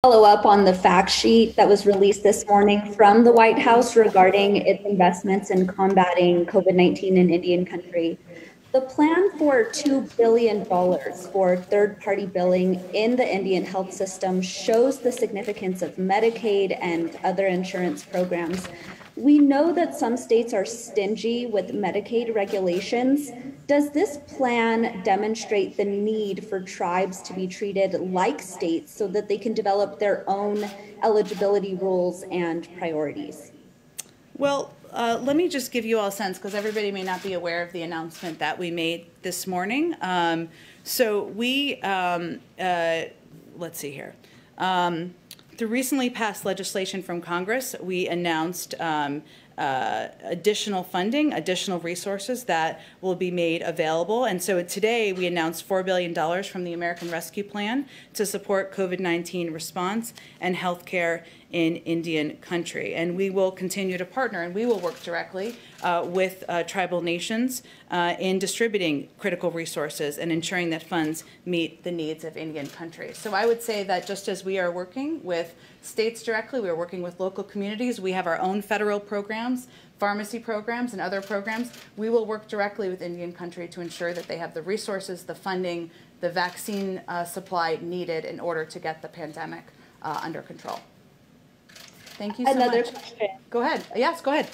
Follow up on the fact sheet that was released this morning from the White House regarding its investments in combating COVID-19 in Indian country. The plan for $2 billion for third-party billing in the Indian health system shows the significance of Medicaid and other insurance programs. We know that some states are stingy with Medicaid regulations. Does this plan demonstrate the need for tribes to be treated like states so that they can develop their own eligibility rules and priorities? Well, let me just give you all a sense, because everybody may not be aware of the announcement that we made this morning. Let's see here. Through recently passed legislation from Congress, we announced additional funding, additional resources that will be made available. And so today we announced $4 billion from the American Rescue Plan to support COVID-19 response and healthcare in Indian country. And we will continue to partner, and we will work directly with tribal nations in distributing critical resources and ensuring that funds meet the needs of Indian country. So I would say that just as we are working with states directly, we are working with local communities, we have our own federal programs, pharmacy programs, and other programs. We will work directly with Indian country to ensure that they have the resources, the funding, the vaccine supply needed in order to get the pandemic under control. Thank you so Another much. question. Go ahead. Yes, go ahead.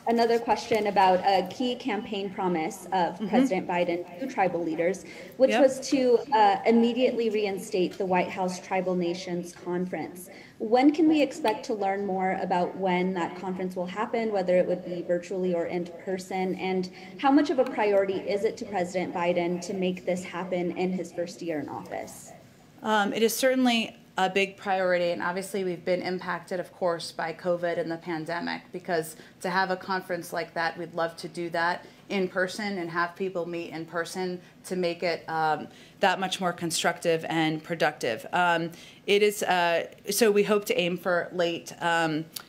Another question about a key campaign promise of President Biden to tribal leaders, which was to immediately reinstate the White House Tribal Nations Conference. When can we expect to learn more about when that conference will happen, whether it would be virtually or in person, and how much of a priority is it to President Biden to make this happen in his first year in office? It is certainly a big priority, and obviously we've been impacted, of course, by COVID and the pandemic, because to have a conference like that, we'd love to do that in person and have people meet in person to make it that much more constructive and productive. It is so we hope to aim for late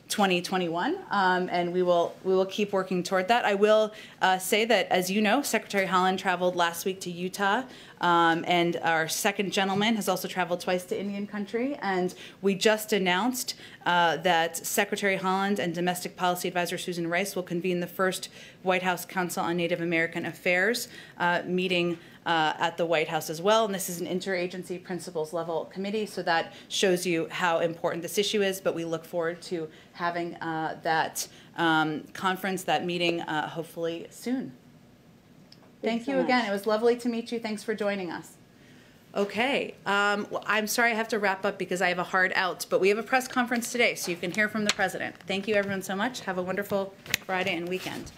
2021, and we will keep working toward that. I will say that, as you know, Secretary Haaland traveled last week to Utah, and our second gentleman has also traveled twice to Indian country, and we just announced that Secretary Haaland and Domestic Policy Advisor Susan Rice will convene the first White House Council on Native American Affairs meeting at the White House as well. And this is an interagency principals level committee, so that shows you how important this issue is. But we look forward to having that conference, that meeting, hopefully soon. Thank you again. It was lovely to meet you. Thanks for joining us. Okay. Well, I'm sorry I have to wrap up because I have a hard out, but we have a press conference today, so you can hear from the president. Thank you, everyone, so much. Have a wonderful Friday and weekend.